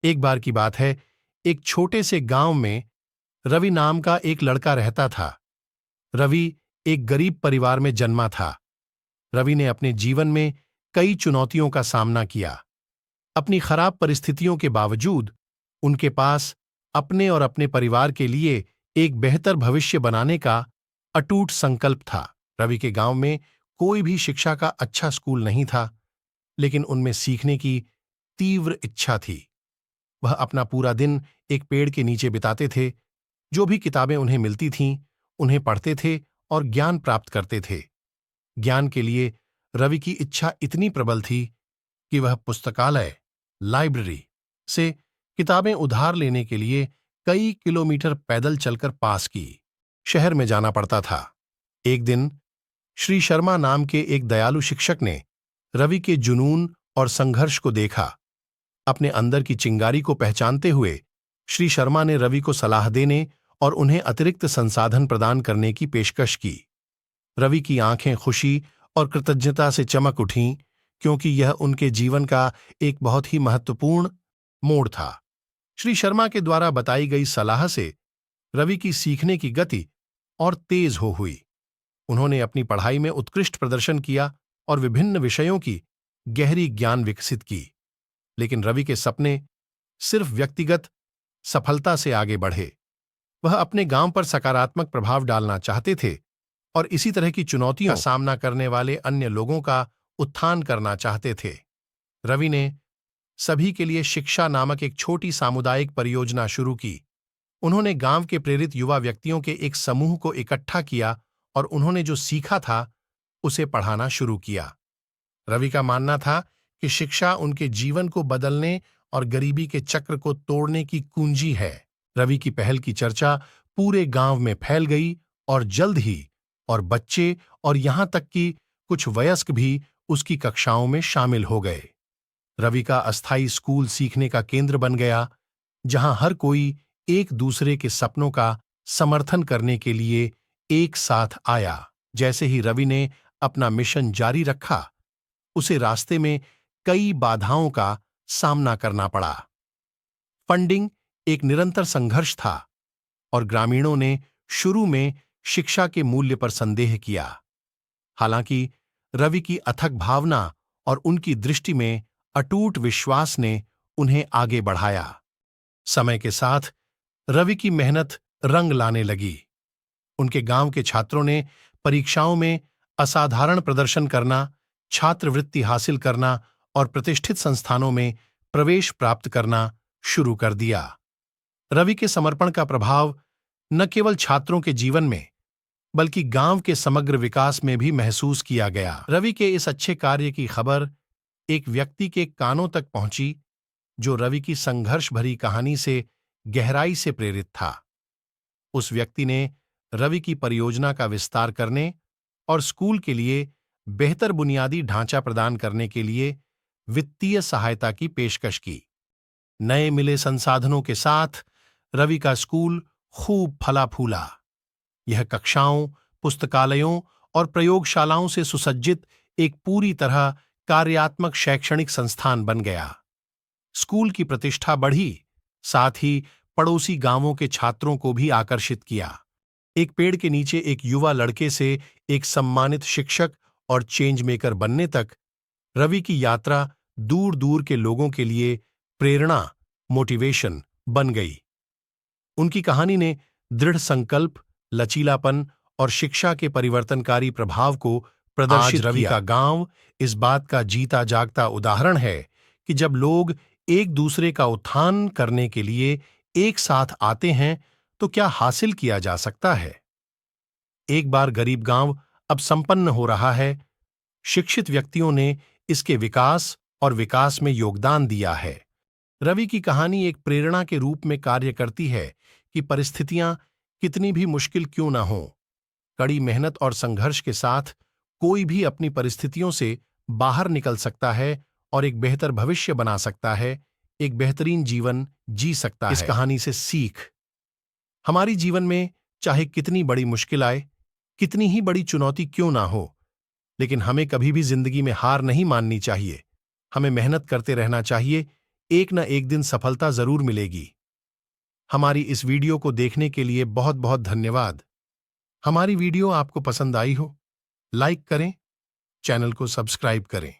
एक बार की बात है, एक छोटे से गांव में रवि नाम का एक लड़का रहता था। रवि एक गरीब परिवार में जन्मा था। रवि ने अपने जीवन में कई चुनौतियों का सामना किया। अपनी खराब परिस्थितियों के बावजूद उनके पास अपने और अपने परिवार के लिए एक बेहतर भविष्य बनाने का अटूट संकल्प था। रवि के गांव में कोई भी शिक्षा का अच्छा स्कूल नहीं था, लेकिन उनमें सीखने की तीव्र इच्छा थी। वह अपना पूरा दिन एक पेड़ के नीचे बिताते थे। जो भी किताबें उन्हें मिलती थीं, उन्हें पढ़ते थे और ज्ञान प्राप्त करते थे। ज्ञान के लिए रवि की इच्छा इतनी प्रबल थी कि वह पुस्तकालय, लाइब्रेरी से किताबें उधार लेने के लिए कई किलोमीटर पैदल चलकर पास की शहर में जाना पड़ता था। एक दिन श्री शर्मा नाम के एक दयालु शिक्षक ने रवि के जुनून और संघर्ष को देखा। अपने अंदर की चिंगारी को पहचानते हुए श्री शर्मा ने रवि को सलाह देने और उन्हें अतिरिक्त संसाधन प्रदान करने की पेशकश की। रवि की आंखें खुशी और कृतज्ञता से चमक उठीं, क्योंकि यह उनके जीवन का एक बहुत ही महत्वपूर्ण मोड़ था। श्री शर्मा के द्वारा बताई गई सलाह से रवि की सीखने की गति और तेज हो हुई। उन्होंने अपनी पढ़ाई में उत्कृष्ट प्रदर्शन किया और विभिन्न विषयों की गहरी ज्ञान विकसित की। लेकिन रवि के सपने सिर्फ व्यक्तिगत सफलता से आगे बढ़े। वह अपने गांव पर सकारात्मक प्रभाव डालना चाहते थे और इसी तरह की चुनौतियों का सामना करने वाले अन्य लोगों का उत्थान करना चाहते थे। रवि ने सभी के लिए शिक्षा नामक एक छोटी सामुदायिक परियोजना शुरू की। उन्होंने गांव के प्रेरित युवा व्यक्तियों के एक समूह को इकट्ठा किया और उन्होंने जो सीखा था उसे पढ़ाना शुरू किया। रवि का मानना था कि शिक्षा उनके जीवन को बदलने और गरीबी के चक्र को तोड़ने की कुंजी है। रवि की पहल की चर्चा पूरे गांव में फैल गई और जल्द ही और बच्चे और यहां तक कि कुछ वयस्क भी उसकी कक्षाओं में शामिल हो गए। रवि का अस्थायी स्कूल सीखने का केंद्र बन गया, जहां हर कोई एक दूसरे के सपनों का समर्थन करने के लिए एक साथ आया। जैसे ही रवि ने अपना मिशन जारी रखा, उसे रास्ते में कई बाधाओं का सामना करना पड़ा। फंडिंग एक निरंतर संघर्ष था और ग्रामीणों ने शुरू में शिक्षा के मूल्य पर संदेह किया। हालांकि रवि की अथक भावना और उनकी दृष्टि में अटूट विश्वास ने उन्हें आगे बढ़ाया। समय के साथ रवि की मेहनत रंग लाने लगी। उनके गांव के छात्रों ने परीक्षाओं में असाधारण प्रदर्शन करना, छात्रवृत्ति हासिल करना और प्रतिष्ठित संस्थानों में प्रवेश प्राप्त करना शुरू कर दिया। रवि के समर्पण का प्रभाव न केवल छात्रों के जीवन में बल्कि गांव के समग्र विकास में भी महसूस किया गया। रवि के इस अच्छे कार्य की खबर एक व्यक्ति के कानों तक पहुंची जो रवि की संघर्ष भरी कहानी से गहराई से प्रेरित था। उस व्यक्ति ने रवि की परियोजना का विस्तार करने और स्कूल के लिए बेहतर बुनियादी ढांचा प्रदान करने के लिए वित्तीय सहायता की पेशकश की। नए मिले संसाधनों के साथ रवि का स्कूल खूब फला फूला। यह कक्षाओं, पुस्तकालयों और प्रयोगशालाओं से सुसज्जित एक पूरी तरह कार्यात्मक शैक्षणिक संस्थान बन गया। स्कूल की प्रतिष्ठा बढ़ी, साथ ही पड़ोसी गांवों के छात्रों को भी आकर्षित किया। एक पेड़ के नीचे एक युवा लड़के से एक सम्मानित शिक्षक और चेंज मेकर बनने तक रवि की यात्रा दूर दूर के लोगों के लिए प्रेरणा, मोटिवेशन बन गई। उनकी कहानी ने दृढ़ संकल्प, लचीलापन और शिक्षा के परिवर्तनकारी प्रभाव को प्रदर्शित किया। रवि का गांव इस बात का जीता जागता उदाहरण है कि जब लोग एक दूसरे का उत्थान करने के लिए एक साथ आते हैं तो क्या हासिल किया जा सकता है। एक बार गरीब गांव अब संपन्न हो रहा है। शिक्षित व्यक्तियों ने इसके विकास और विकास में योगदान दिया है। रवि की कहानी एक प्रेरणा के रूप में कार्य करती है कि परिस्थितियां कितनी भी मुश्किल क्यों ना हों, कड़ी मेहनत और संघर्ष के साथ कोई भी अपनी परिस्थितियों से बाहर निकल सकता है और एक बेहतर भविष्य बना सकता है, एक बेहतरीन जीवन जी सकता है। इस कहानी से सीख, हमारी जीवन में चाहे कितनी बड़ी मुश्किल आए, कितनी ही बड़ी चुनौती क्यों ना हो, लेकिन हमें कभी भी जिंदगी में हार नहीं माननी चाहिए। हमें मेहनत करते रहना चाहिए, एक न एक दिन सफलता जरूर मिलेगी। हमारी इस वीडियो को देखने के लिए बहुत बहुत धन्यवाद। हमारी वीडियो आपको पसंद आई हो, लाइक करें, चैनल को सब्सक्राइब करें।